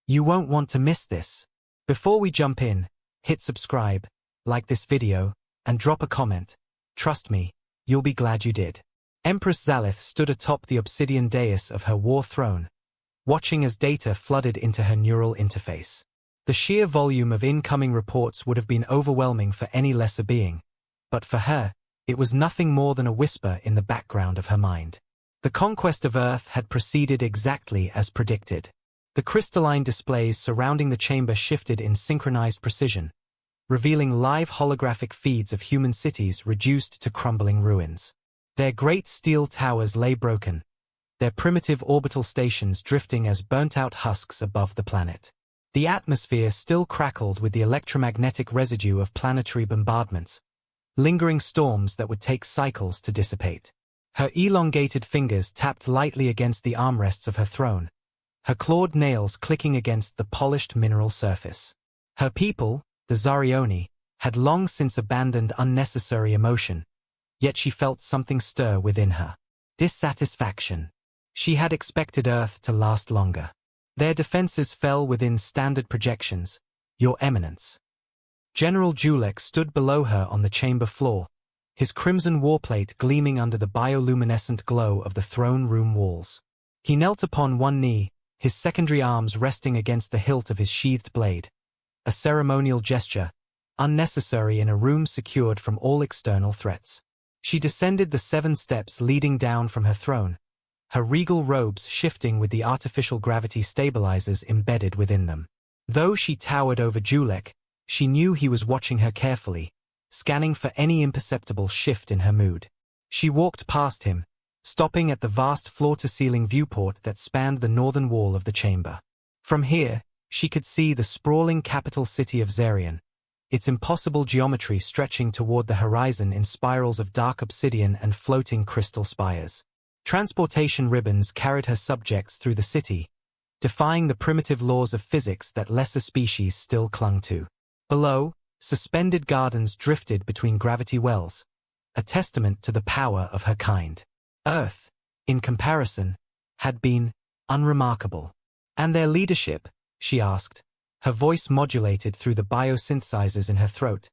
You won't want to miss this. Before we jump in, hit subscribe, like this video, and drop a comment. Trust me, you'll be glad you did. Empress Zalith stood atop the obsidian dais of her war throne, watching as data flooded into her neural interface. The sheer volume of incoming reports would have been overwhelming for any lesser being, but for her, it was nothing more than a whisper in the background of her mind. The conquest of Earth had proceeded exactly as predicted. The crystalline displays surrounding the chamber shifted in synchronized precision, revealing live holographic feeds of human cities reduced to crumbling ruins. Their great steel towers lay broken, their primitive orbital stations drifting as burnt-out husks above the planet. The atmosphere still crackled with the electromagnetic residue of planetary bombardments, lingering storms that would take cycles to dissipate. Her elongated fingers tapped lightly against the armrests of her throne, her clawed nails clicking against the polished mineral surface. Her people, the Zarioni, had long since abandoned unnecessary emotion, yet she felt something stir within her. Dissatisfaction. She had expected Earth to last longer. Their defenses fell within standard projections, Your Eminence. General Julek stood below her on the chamber floor, his crimson warplate gleaming under the bioluminescent glow of the throne room walls. He knelt upon one knee, his secondary arms resting against the hilt of his sheathed blade, a ceremonial gesture, unnecessary in a room secured from all external threats. She descended the 7 steps leading down from her throne, her regal robes shifting with the artificial gravity stabilizers embedded within them. Though she towered over Julek, she knew he was watching her carefully, scanning for any imperceptible shift in her mood. She walked past him, stopping at the vast floor-to-ceiling viewport that spanned the northern wall of the chamber. From here, she could see the sprawling capital city of Zarion, its impossible geometry stretching toward the horizon in spirals of dark obsidian and floating crystal spires. Transportation ribbons carried her subjects through the city, defying the primitive laws of physics that lesser species still clung to. Below, suspended gardens drifted between gravity wells, a testament to the power of her kind. Earth, in comparison, had been unremarkable. And their leadership, she asked, her voice modulated through the biosynthesizers in her throat,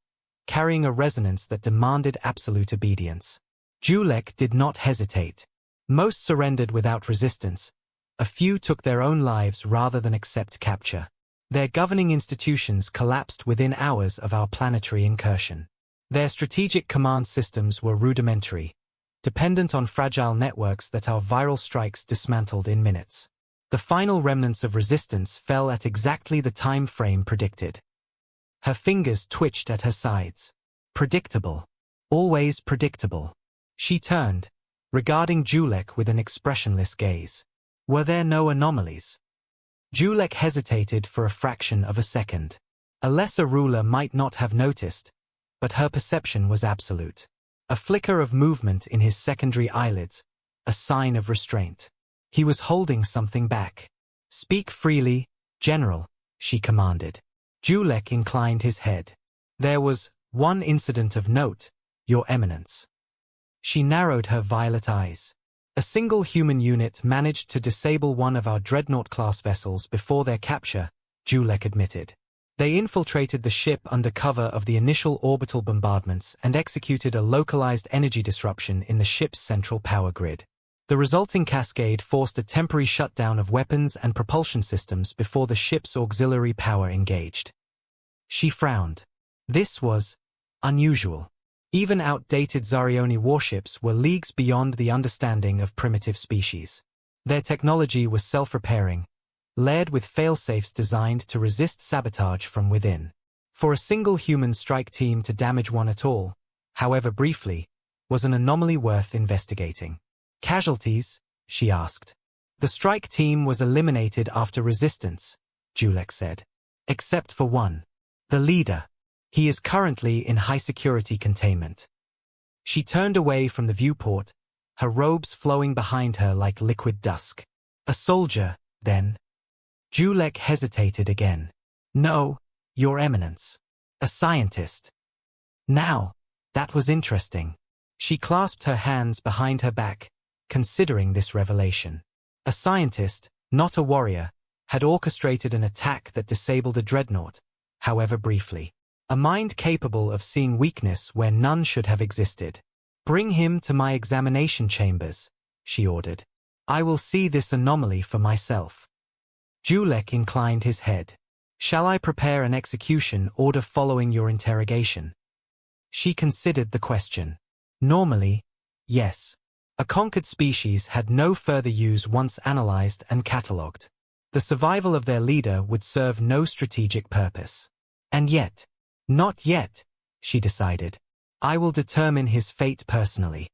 carrying a resonance that demanded absolute obedience. Julek did not hesitate. Most surrendered without resistance. A few took their own lives rather than accept capture. Their governing institutions collapsed within hours of our planetary incursion. Their strategic command systems were rudimentary, dependent on fragile networks that our viral strikes dismantled in minutes. The final remnants of resistance fell at exactly the time frame predicted. Her fingers twitched at her sides. Predictable. Always predictable. She turned, regarding Julek with an expressionless gaze. Were there no anomalies? Julek hesitated for a fraction of a second. A lesser ruler might not have noticed, but her perception was absolute. A flicker of movement in his secondary eyelids, a sign of restraint. He was holding something back. Speak freely, General, she commanded. Julek inclined his head. There was one incident of note, Your Eminence. She narrowed her violet eyes. A single human unit managed to disable one of our dreadnought-class vessels before their capture, Julek admitted. They infiltrated the ship under cover of the initial orbital bombardments and executed a localized energy disruption in the ship's central power grid. The resulting cascade forced a temporary shutdown of weapons and propulsion systems before the ship's auxiliary power engaged. She frowned. This was unusual. Even outdated Zarioni warships were leagues beyond the understanding of primitive species. Their technology was self-repairing, layered with failsafes designed to resist sabotage from within. For a single human strike team to damage one at all, however briefly, was an anomaly worth investigating. Casualties? She asked. The strike team was eliminated after resistance, Julek said. Except for one. The leader. He is currently in high-security containment. She turned away from the viewport, her robes flowing behind her like liquid dusk. A soldier, then? Julek hesitated again. No, Your Eminence. A scientist. Now, that was interesting. She clasped her hands behind her back, considering this revelation. A scientist, not a warrior, had orchestrated an attack that disabled a dreadnought, however briefly. A mind capable of seeing weakness where none should have existed. "Bring him to my examination chambers," she ordered. "I will see this anomaly for myself." Julek inclined his head. "Shall I prepare an execution order following your interrogation?" She considered the question. Normally, yes. A conquered species had no further use once analyzed and catalogued. The survival of their leader would serve no strategic purpose. And yet, not yet, she decided. I will determine his fate personally.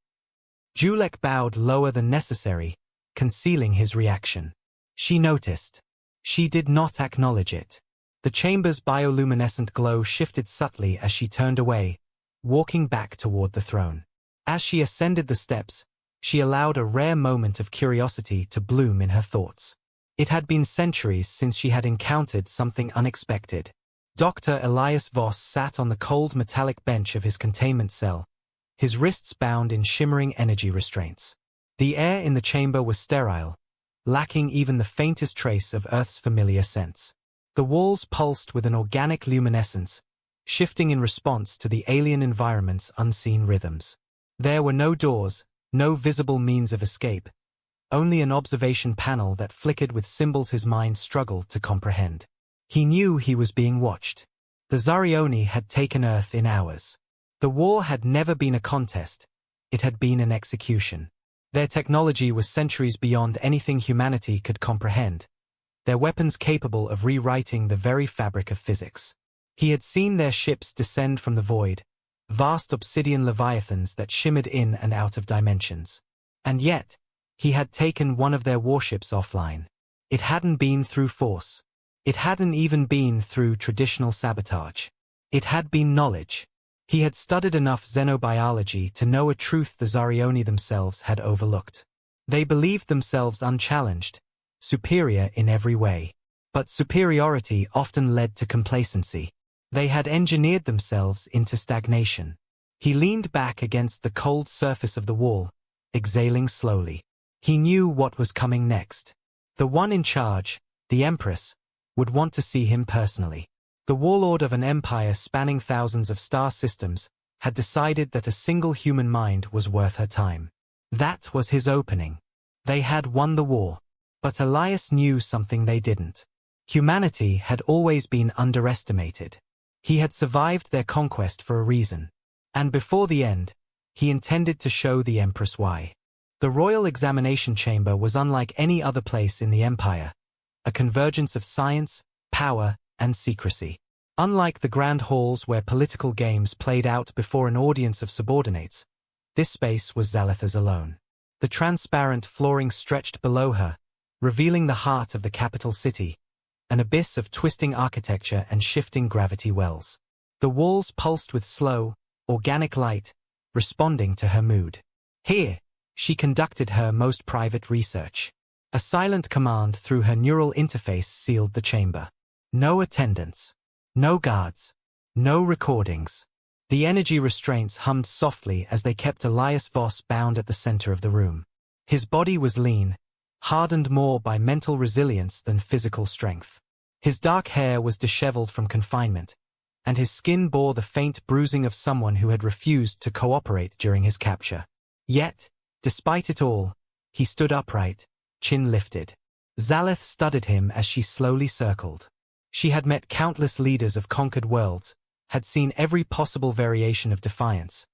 Julek bowed lower than necessary, concealing his reaction. She noticed. She did not acknowledge it. The chamber's bioluminescent glow shifted subtly as she turned away, walking back toward the throne. As she ascended the steps, she allowed a rare moment of curiosity to bloom in her thoughts. It had been centuries since she had encountered something unexpected. Dr. Elias Voss sat on the cold metallic bench of his containment cell, his wrists bound in shimmering energy restraints. The air in the chamber was sterile, lacking even the faintest trace of Earth's familiar scents. The walls pulsed with an organic luminescence, shifting in response to the alien environment's unseen rhythms. There were no doors, no visible means of escape, only an observation panel that flickered with symbols his mind struggled to comprehend. He knew he was being watched. The Zarioni had taken Earth in hours. The war had never been a contest, it had been an execution. Their technology was centuries beyond anything humanity could comprehend, their weapons capable of rewriting the very fabric of physics. He had seen their ships descend from the void, vast obsidian leviathans that shimmered in and out of dimensions. And yet, he had taken one of their warships offline. It hadn't been through force. It hadn't even been through traditional sabotage. It had been knowledge. He had studied enough xenobiology to know a truth the Zarioni themselves had overlooked. They believed themselves unchallenged, superior in every way. But superiority often led to complacency. They had engineered themselves into stagnation. He leaned back against the cold surface of the wall, exhaling slowly. He knew what was coming next. The one in charge, the Empress, would want to see him personally. The warlord of an empire spanning thousands of star systems had decided that a single human mind was worth her time. That was his opening. They had won the war. But Elias knew something they didn't. Humanity had always been underestimated. He had survived their conquest for a reason. And before the end, he intended to show the Empress why. The royal examination chamber was unlike any other place in the empire, a convergence of science, power, and secrecy. Unlike the grand halls where political games played out before an audience of subordinates, this space was Zalith's alone. The transparent flooring stretched below her, revealing the heart of the capital city, an abyss of twisting architecture and shifting gravity wells. The walls pulsed with slow, organic light, responding to her mood. Here, she conducted her most private research. A silent command through her neural interface sealed the chamber. No attendants. No guards. No recordings. The energy restraints hummed softly as they kept Elias Voss bound at the center of the room. His body was lean, hardened more by mental resilience than physical strength. His dark hair was disheveled from confinement, and his skin bore the faint bruising of someone who had refused to cooperate during his capture. Yet, despite it all, he stood upright, chin lifted. Zalith studied him as she slowly circled. She had met countless leaders of conquered worlds, had seen every possible variation of defiance,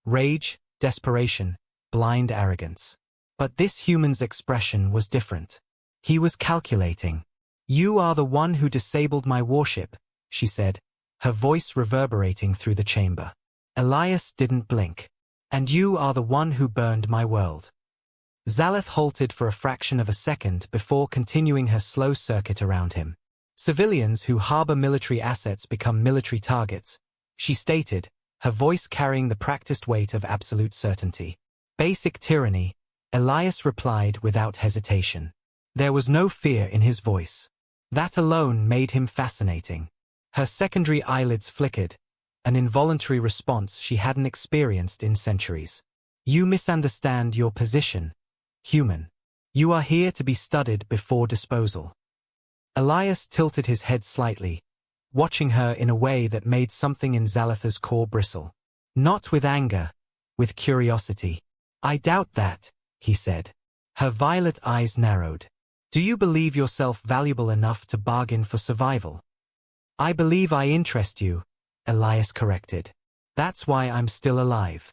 rage, desperation, blind arrogance. But this human's expression was different. He was calculating. "You are the one who disabled my warship," she said, her voice reverberating through the chamber. Elias didn't blink. "And you are the one who burned my world." Zalith halted for a fraction of a second before continuing her slow circuit around him. "Civilians who harbor military assets become military targets," she stated, her voice carrying the practiced weight of absolute certainty. "Basic tyranny," Elias replied without hesitation. There was no fear in his voice. That alone made him fascinating. Her secondary eyelids flickered, an involuntary response she hadn't experienced in centuries. "You misunderstand your position, human. You are here to be studied before disposal." Elias tilted his head slightly, watching her in a way that made something in Zalitha's core bristle. Not with anger, with curiosity. "I doubt that," he said. Her violet eyes narrowed. "Do you believe yourself valuable enough to bargain for survival?" "I believe I interest you," Elias corrected. "That's why I'm still alive."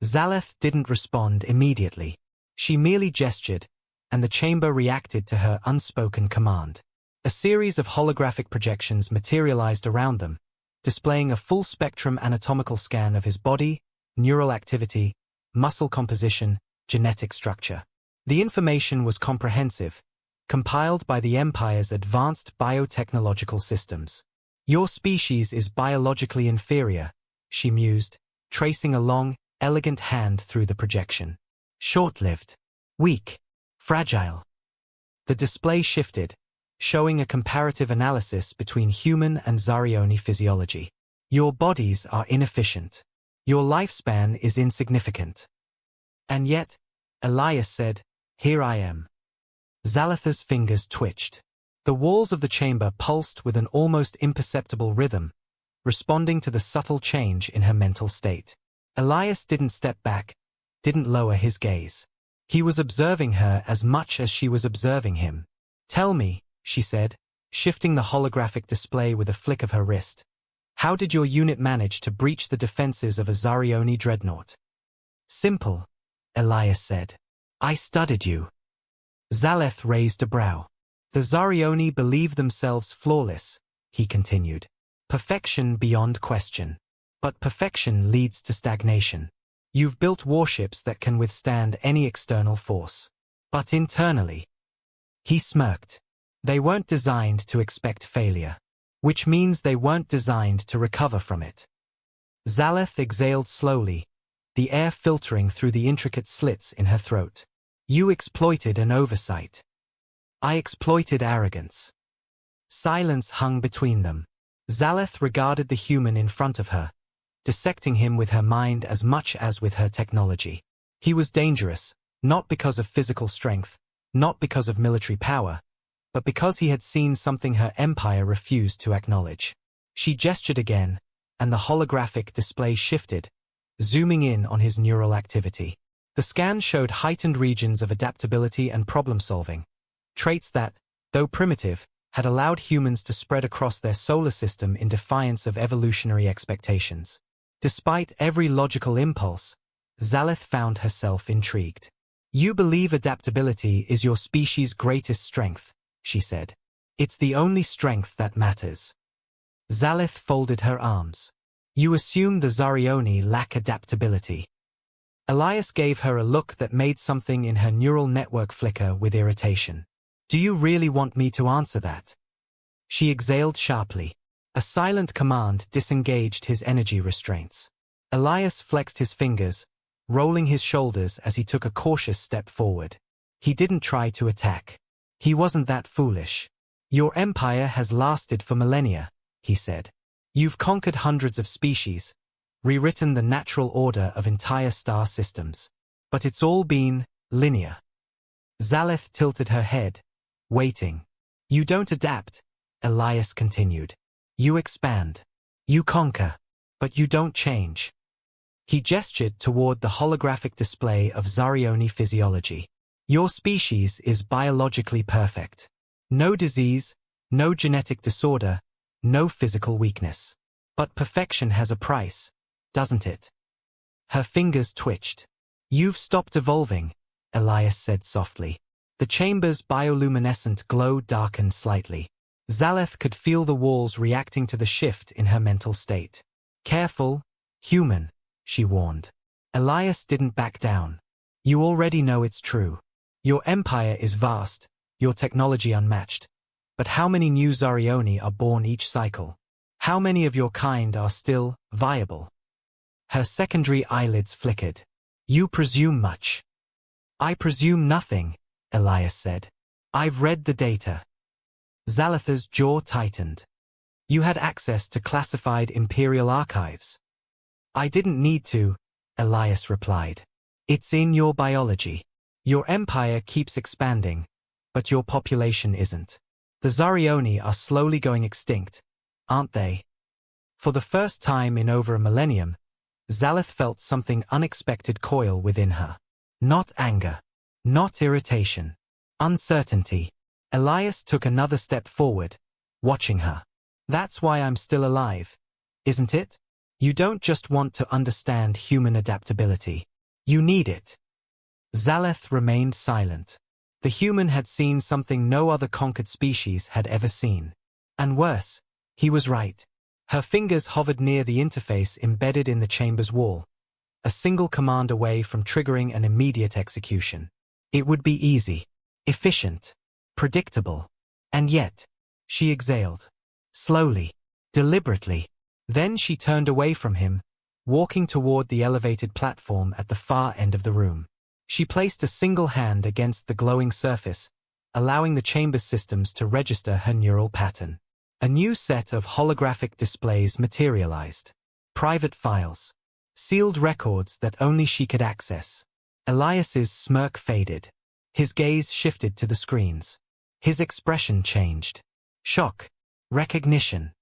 Zalith didn't respond immediately. She merely gestured, and the chamber reacted to her unspoken command. A series of holographic projections materialized around them, displaying a full-spectrum anatomical scan of his body, neural activity, muscle composition, genetic structure. The information was comprehensive, compiled by the Empire's advanced biotechnological systems. "Your species is biologically inferior," she mused, tracing a long, elegant hand through the projection. "Short-lived. Weak. Fragile." The display shifted, showing a comparative analysis between human and Zarioni physiology. "Your bodies are inefficient. Your lifespan is insignificant." "And yet," Elias said, "here I am." Zalitha's fingers twitched. The walls of the chamber pulsed with an almost imperceptible rhythm, responding to the subtle change in her mental state. Elias didn't step back, didn't lower his gaze. He was observing her as much as she was observing him. "Tell me," she said, shifting the holographic display with a flick of her wrist. "How did your unit manage to breach the defenses of a Zarioni dreadnought?" "Simple," Elias said. "I studied you." Zalith raised a brow. "The Zarioni believe themselves flawless," he continued. "Perfection beyond question. But perfection leads to stagnation. You've built warships that can withstand any external force. But internally," he smirked, "they weren't designed to expect failure. Which means they weren't designed to recover from it." Zalith exhaled slowly, the air filtering through the intricate slits in her throat. "You exploited an oversight. I exploited arrogance." Silence hung between them. Zalith regarded the human in front of her, dissecting him with her mind as much as with her technology. He was dangerous, not because of physical strength, not because of military power, but because he had seen something her empire refused to acknowledge. She gestured again, and the holographic display shifted, zooming in on his neural activity. The scan showed heightened regions of adaptability and problem-solving, traits that, though primitive, had allowed humans to spread across their solar system in defiance of evolutionary expectations. Despite every logical impulse, Zalith found herself intrigued. "You believe adaptability is your species' greatest strength," she said. "It's the only strength that matters." Zalith folded her arms. "You assume the Zarioni lack adaptability." Elias gave her a look that made something in her neural network flicker with irritation. "Do you really want me to answer that?" She exhaled sharply. A silent command disengaged his energy restraints. Elias flexed his fingers, rolling his shoulders as he took a cautious step forward. He didn't try to attack. He wasn't that foolish. "Your empire has lasted for millennia," he said. "You've conquered hundreds of species, rewritten the natural order of entire star systems. But it's all been linear." Zalith tilted her head, waiting. "You don't adapt," Elias continued. "You expand. You conquer. But you don't change." He gestured toward the holographic display of Zarioni physiology. "Your species is biologically perfect. No disease, no genetic disorder, no physical weakness. But perfection has a price, doesn't it?" Her fingers twitched. "You've stopped evolving," Elias said softly. The chamber's bioluminescent glow darkened slightly. Zalith could feel the walls reacting to the shift in her mental state. "Careful, human," she warned. Elias didn't back down. "You already know it's true. Your empire is vast, your technology unmatched. But how many new Zarioni are born each cycle? How many of your kind are still viable?" Her secondary eyelids flickered. "You presume much." "I presume nothing," Elias said. "I've read the data." Zalitha's jaw tightened. "You had access to classified Imperial archives." "I didn't need to," Elias replied. "It's in your biology. Your empire keeps expanding, but your population isn't. The Zarioni are slowly going extinct, aren't they? For the first time in over a millennium, Zalith felt something unexpected coil within her. Not anger. Not irritation. Uncertainty. Elias took another step forward, watching her. That's why I'm still alive, isn't it? You don't just want to understand human adaptability. You need it. Zalith remained silent. The human had seen something no other conquered species had ever seen. And worse, he was right. Her fingers hovered near the interface embedded in the chamber's wall, a single command away from triggering an immediate execution. It would be easy, efficient, predictable. And yet, she exhaled. Slowly, deliberately. Then she turned away from him, walking toward the elevated platform at the far end of the room. She placed a single hand against the glowing surface, allowing the chamber's systems to register her neural pattern. A new set of holographic displays materialized. Private files. Sealed records that only she could access. Elias's smirk faded. His gaze shifted to the screens. His expression changed. Shock. Recognition.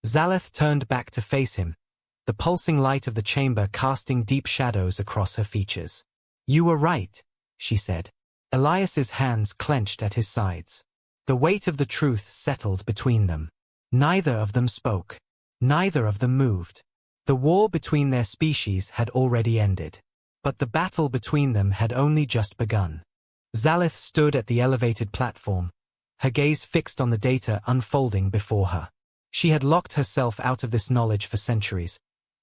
Zalith turned back to face him, the pulsing light of the chamber casting deep shadows across her features. You were right, she said. Elias's hands clenched at his sides. The weight of the truth settled between them. Neither of them spoke. Neither of them moved. The war between their species had already ended. But the battle between them had only just begun. Zalith stood at the elevated platform, her gaze fixed on the data unfolding before her. She had locked herself out of this knowledge for centuries,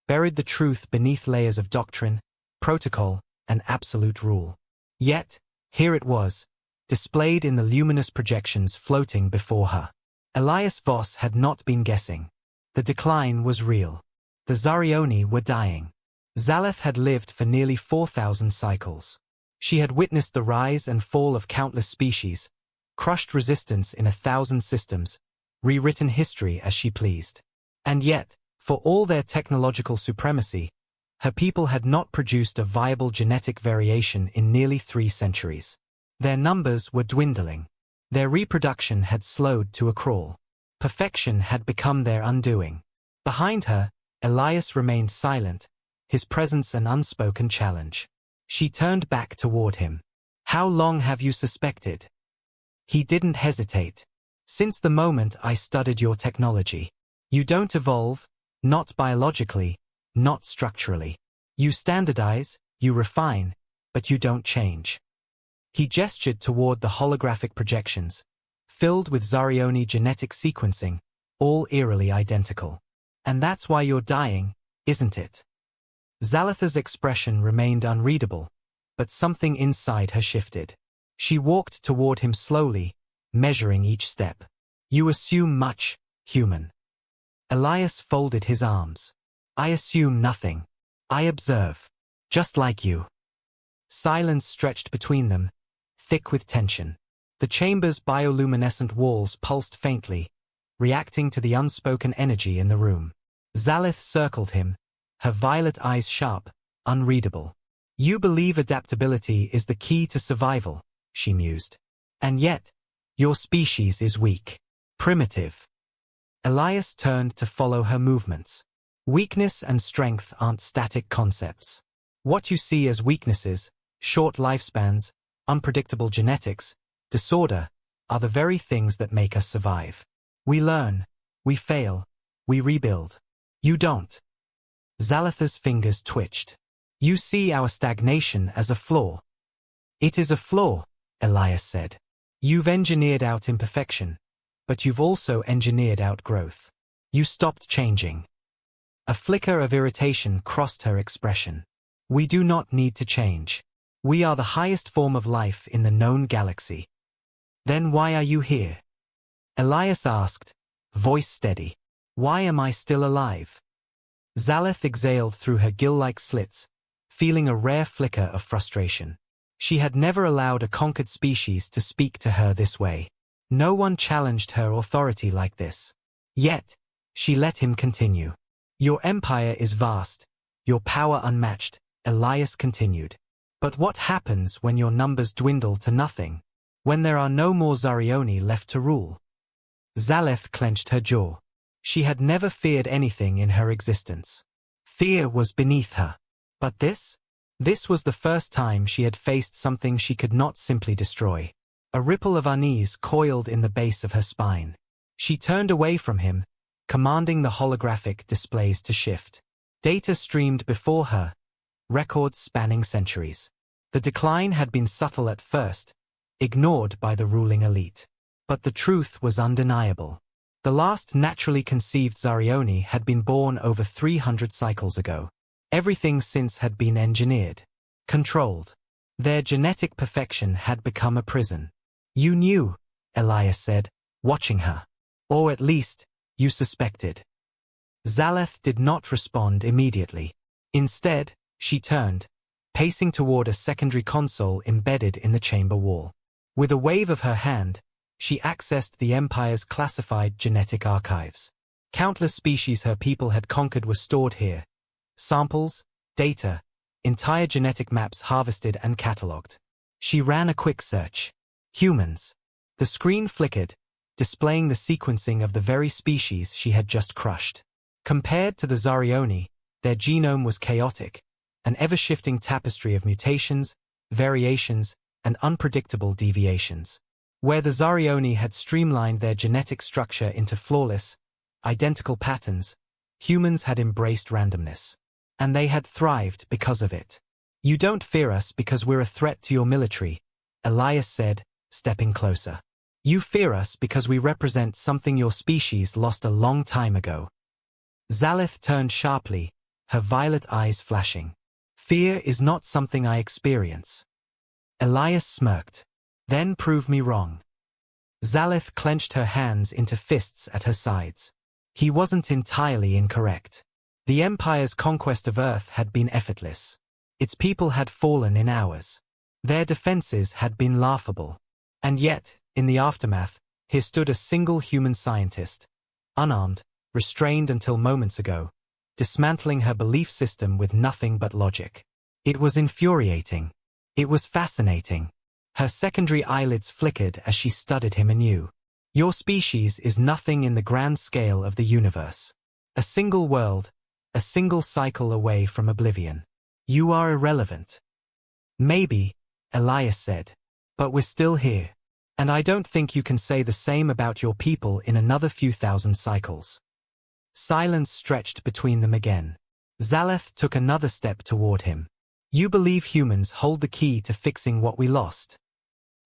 buried the truth beneath layers of doctrine, protocol, and absolute rule. Yet, here it was, displayed in the luminous projections floating before her. Elias Voss had not been guessing. The decline was real. The Zarioni were dying. Zalith had lived for nearly 4,000 cycles. She had witnessed the rise and fall of countless species, crushed resistance in 1,000 systems, rewritten history as she pleased. And yet, for all their technological supremacy, her people had not produced a viable genetic variation in nearly 3 centuries. Their numbers were dwindling. Their reproduction had slowed to a crawl. Perfection had become their undoing. Behind her, Elias remained silent, his presence an unspoken challenge. She turned back toward him. How long have you suspected? He didn't hesitate. Since the moment I studied your technology. You don't evolve, not biologically, not structurally. You standardize, you refine, but you don't change. He gestured toward the holographic projections, filled with Zarioni genetic sequencing, all eerily identical. And that's why you're dying, isn't it? Zalitha's expression remained unreadable, but something inside her shifted. She walked toward him slowly, measuring each step. You assume much, human. Elias folded his arms. I assume nothing. I observe. Just like you. Silence stretched between them, thick with tension. The chamber's bioluminescent walls pulsed faintly, reacting to the unspoken energy in the room. Zalith circled him, her violet eyes sharp, unreadable. You believe adaptability is the key to survival, she mused. And yet, your species is weak. Primitive. Elias turned to follow her movements. Weakness and strength aren't static concepts. What you see as weaknesses, short lifespans, unpredictable genetics, disorder, are the very things that make us survive. We learn, we fail, we rebuild. You don't. Zalitha's fingers twitched. You see our stagnation as a flaw. It is a flaw, Elias said. You've engineered out imperfection, but you've also engineered out growth. You stopped changing. A flicker of irritation crossed her expression. We do not need to change. We are the highest form of life in the known galaxy. Then why are you here? Elias asked, voice steady. Why am I still alive? Zalith exhaled through her gill-like slits, feeling a rare flicker of frustration. She had never allowed a conquered species to speak to her this way. No one challenged her authority like this. Yet, she let him continue. Your empire is vast, your power unmatched, Elias continued. But what happens when your numbers dwindle to nothing? When there are no more Zarioni left to rule? Zaleth clenched her jaw. She had never feared anything in her existence. Fear was beneath her. But this? This was the first time she had faced something she could not simply destroy. A ripple of unease coiled in the base of her spine. She turned away from him, commanding the holographic displays to shift. Data streamed before her, records spanning centuries. The decline had been subtle at first, ignored by the ruling elite. But the truth was undeniable. The last naturally conceived Zarioni had been born over 300 cycles ago. Everything since had been engineered, controlled. Their genetic perfection had become a prison. You knew, Elias said, watching her. Or at least, you suspected. Zaleth did not respond immediately. Instead, she turned, pacing toward a secondary console embedded in the chamber wall. With a wave of her hand, she accessed the Empire's classified genetic archives. Countless species her people had conquered were stored here. Samples, data, entire genetic maps harvested and catalogued. She ran a quick search. Humans. The screen flickered, displaying the sequencing of the very species she had just crushed. Compared to the Zarioni, their genome was chaotic, an ever-shifting tapestry of mutations, variations, and unpredictable deviations. Where the Zarioni had streamlined their genetic structure into flawless, identical patterns, humans had embraced randomness. And they had thrived because of it. You don't fear us because we're a threat to your military, Elias said, stepping closer. You fear us because we represent something your species lost a long time ago. Zaleth turned sharply, her violet eyes flashing. Fear is not something I experience. Elias smirked. Then prove me wrong. Zaleth clenched her hands into fists at her sides. He wasn't entirely incorrect. The Empire's conquest of Earth had been effortless. Its people had fallen in hours. Their defenses had been laughable. And yet, in the aftermath, here stood a single human scientist, unarmed, restrained until moments ago, dismantling her belief system with nothing but logic. It was infuriating. It was fascinating. Her secondary eyelids flickered as she studied him anew. Your species is nothing in the grand scale of the universe. A single world, a single cycle away from oblivion. You are irrelevant. Maybe, Elias said, but we're still here. And I don't think you can say the same about your people in another few thousand cycles. Silence stretched between them again. Zaleth took another step toward him. You believe humans hold the key to fixing what we lost.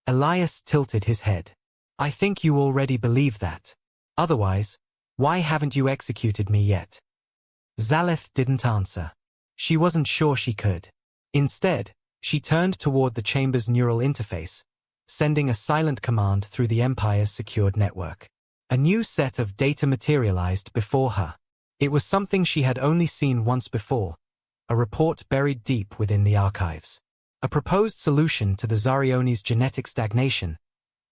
Elias tilted his head. I think you already believe that. Otherwise, why haven't you executed me yet? Zaleth didn't answer. She wasn't sure she could. Instead, she turned toward the chamber's neural interface, sending a silent command through the Empire's secured network. A new set of data materialized before her. It was something she had only seen once before, a report buried deep within the archives. A proposed solution to the Zarioni's genetic stagnation,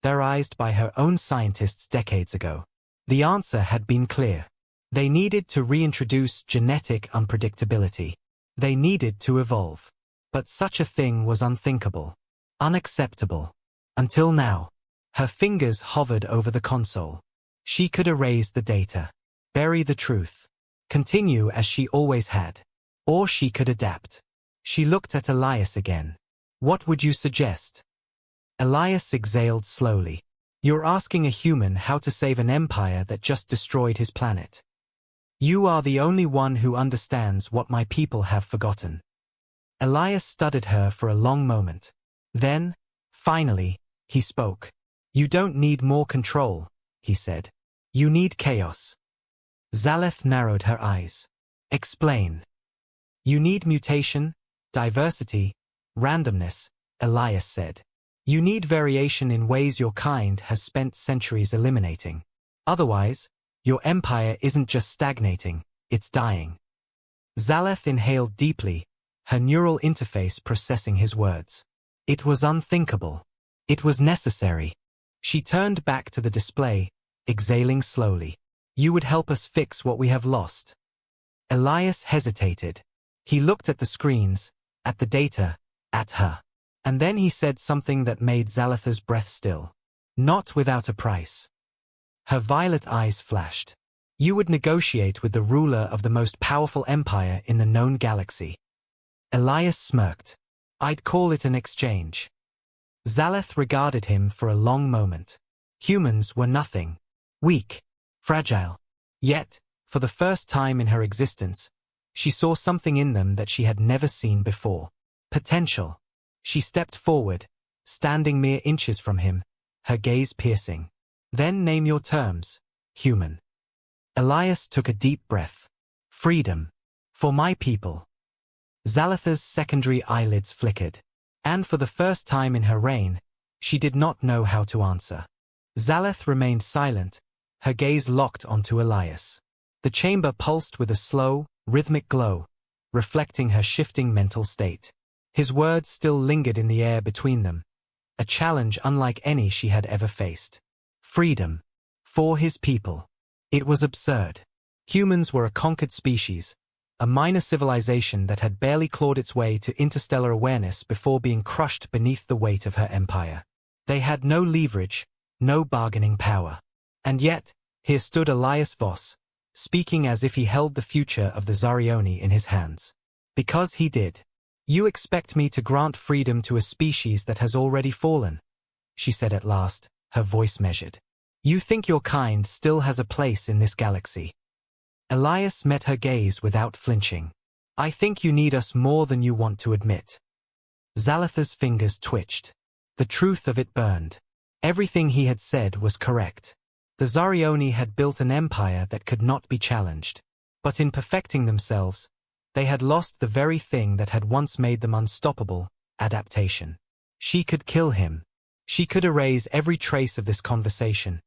theorized by her own scientists decades ago. The answer had been clear. They needed to reintroduce genetic unpredictability. They needed to evolve. But such a thing was unthinkable. Unacceptable. Until now. Her fingers hovered over the console. She could erase the data. Bury the truth. Continue as she always had. Or she could adapt. She looked at Elias again. What would you suggest? Elias exhaled slowly. You're asking a human how to save an empire that just destroyed his planet. You are the only one who understands what my people have forgotten. Elias studied her for a long moment. Then, finally, he spoke. You don't need more control, he said. You need chaos. Zaleth narrowed her eyes. Explain. You need mutation, diversity, randomness, Elias said. You need variation in ways your kind has spent centuries eliminating. Otherwise, your empire isn't just stagnating, it's dying. Zaleth inhaled deeply, her neural interface processing his words. It was unthinkable. It was necessary. She turned back to the display, exhaling slowly. You would help us fix what we have lost. Elias hesitated. He looked at the screens, at the data, at her. And then he said something that made Zaleth's breath still. Not without a price. Her violet eyes flashed. You would negotiate with the ruler of the most powerful empire in the known galaxy. Elias smirked. I'd call it an exchange. Zaleth regarded him for a long moment. Humans were nothing. Weak. Fragile. Yet, for the first time in her existence, she saw something in them that she had never seen before. Potential. She stepped forward, standing mere inches from him, her gaze piercing. Then name your terms, human. Elias took a deep breath. Freedom. For my people. Zaleth's secondary eyelids flickered. And for the first time in her reign, she did not know how to answer. Zaleth remained silent, her gaze locked onto Elias. The chamber pulsed with a slow, rhythmic glow, reflecting her shifting mental state. His words still lingered in the air between them, a challenge unlike any she had ever faced. Freedom. For his people. It was absurd. Humans were a conquered species, a minor civilization that had barely clawed its way to interstellar awareness before being crushed beneath the weight of her empire. They had no leverage, no bargaining power. And yet, here stood Elias Voss, speaking as if he held the future of the Zarioni in his hands. Because he did. You expect me to grant freedom to a species that has already fallen, she said at last, her voice measured. You think your kind still has a place in this galaxy. Elias met her gaze without flinching. I think you need us more than you want to admit. Zaleth's fingers twitched. The truth of it burned. Everything he had said was correct. The Zarioni had built an empire that could not be challenged. But in perfecting themselves, they had lost the very thing that had once made them unstoppable, adaptation. She could kill him. She could erase every trace of this conversation,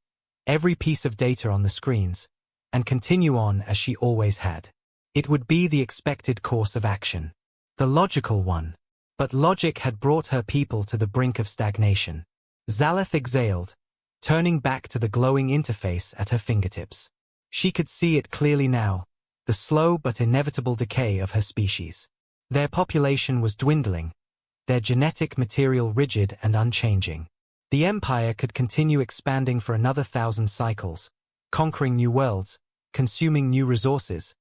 every piece of data on the screens, and continue on as she always had. It would be the expected course of action. The logical one. But logic had brought her people to the brink of stagnation. Zaleth exhaled, turning back to the glowing interface at her fingertips. She could see it clearly now, the slow but inevitable decay of her species. Their population was dwindling, their genetic material rigid and unchanging. The empire could continue expanding for another 1,000 cycles, conquering new worlds, consuming new resources,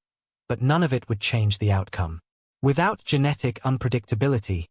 but none of it would change the outcome. Without genetic unpredictability,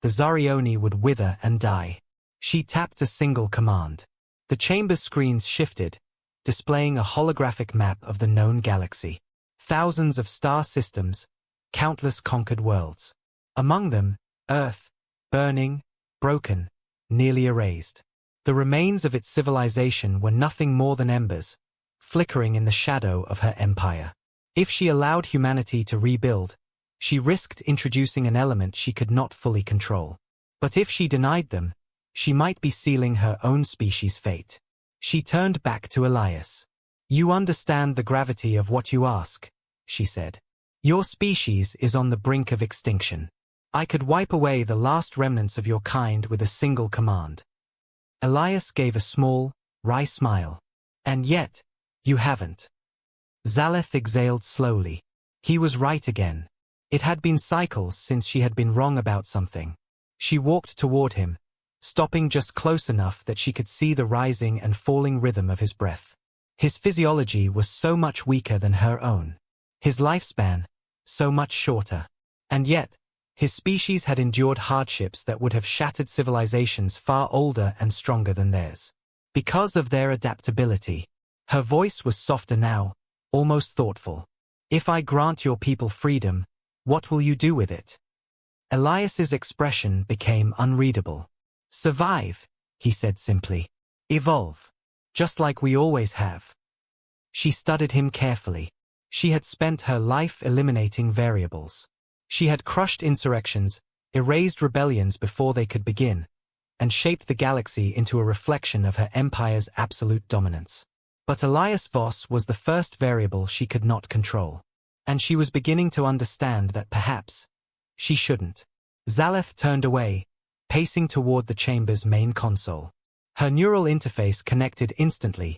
the Zarioni would wither and die. She tapped a single command. The chamber's screens shifted, displaying a holographic map of the known galaxy. Thousands of star systems, countless conquered worlds. Among them, Earth, burning, broken, nearly erased. The remains of its civilization were nothing more than embers, flickering in the shadow of her empire. If she allowed humanity to rebuild, she risked introducing an element she could not fully control. But if she denied them, she might be sealing her own species' fate. She turned back to Elias. You understand the gravity of what you ask, she said. Your species is on the brink of extinction. I could wipe away the last remnants of your kind with a single command. Elias gave a small, wry smile. And yet, you haven't. Zaleth exhaled slowly. He was right again. It had been cycles since she had been wrong about something. She walked toward him, stopping just close enough that she could see the rising and falling rhythm of his breath. His physiology was so much weaker than her own. His lifespan, so much shorter. And yet, his species had endured hardships that would have shattered civilizations far older and stronger than theirs. Because of their adaptability. Her voice was softer now, almost thoughtful. If I grant your people freedom, what will you do with it? Elias's expression became unreadable. Survive, he said simply. Evolve. Just like we always have. She studied him carefully. She had spent her life eliminating variables. She had crushed insurrections, erased rebellions before they could begin, and shaped the galaxy into a reflection of her empire's absolute dominance. But Elias Voss was the first variable she could not control. And she was beginning to understand that perhaps she shouldn't. Zaleth turned away, pacing toward the chamber's main console. Her neural interface connected instantly,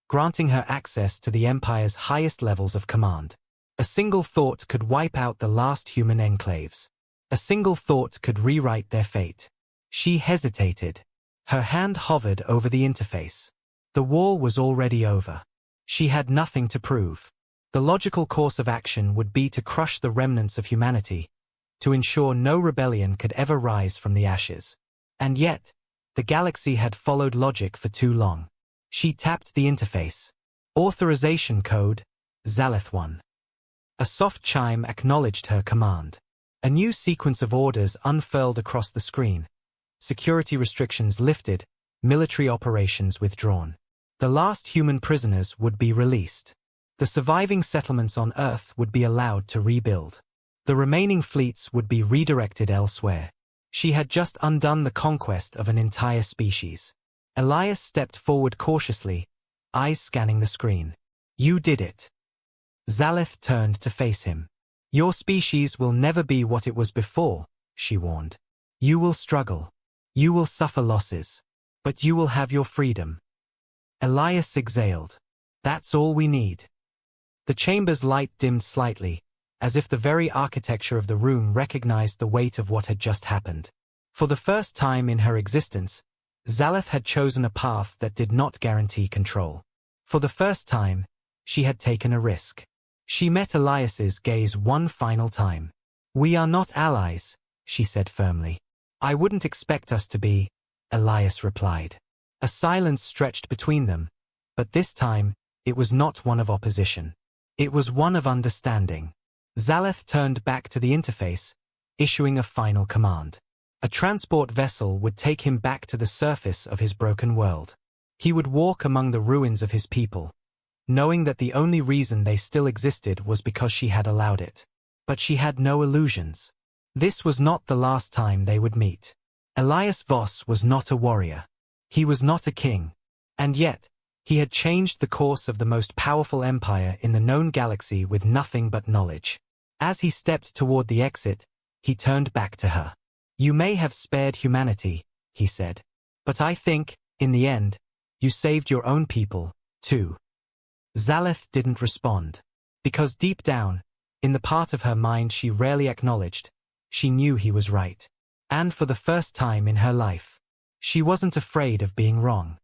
granting her access to the Empire's highest levels of command. A single thought could wipe out the last human enclaves. A single thought could rewrite their fate. She hesitated. Her hand hovered over the interface. The war was already over. She had nothing to prove. The logical course of action would be to crush the remnants of humanity, to ensure no rebellion could ever rise from the ashes. And yet, the galaxy had followed logic for too long. She tapped the interface. Authorization code, Zalith 1. A soft chime acknowledged her command. A new sequence of orders unfurled across the screen. Security restrictions lifted, military operations withdrawn. The last human prisoners would be released. The surviving settlements on Earth would be allowed to rebuild. The remaining fleets would be redirected elsewhere. She had just undone the conquest of an entire species. Elias stepped forward cautiously, eyes scanning the screen. You did it. Zalith turned to face him. Your species will never be what it was before, she warned. You will struggle. You will suffer losses. But you will have your freedom. Elias exhaled. That's all we need. The chamber's light dimmed slightly, as if the very architecture of the room recognized the weight of what had just happened. For the first time in her existence, Zalith had chosen a path that did not guarantee control. For the first time, she had taken a risk. She met Elias's gaze one final time. We are not allies, she said firmly. I wouldn't expect us to be, Elias replied. A silence stretched between them, but this time, it was not one of opposition. It was one of understanding. Zalith turned back to the interface, issuing a final command. A transport vessel would take him back to the surface of his broken world. He would walk among the ruins of his people, knowing that the only reason they still existed was because she had allowed it. But she had no illusions. This was not the last time they would meet. Elias Voss was not a warrior. He was not a king. And yet, he had changed the course of the most powerful empire in the known galaxy with nothing but knowledge. As he stepped toward the exit, he turned back to her. You may have spared humanity, he said. But I think, in the end, you saved your own people, too. Zalith didn't respond. Because deep down, in the part of her mind she rarely acknowledged, she knew he was right. And for the first time in her life, she wasn't afraid of being wrong.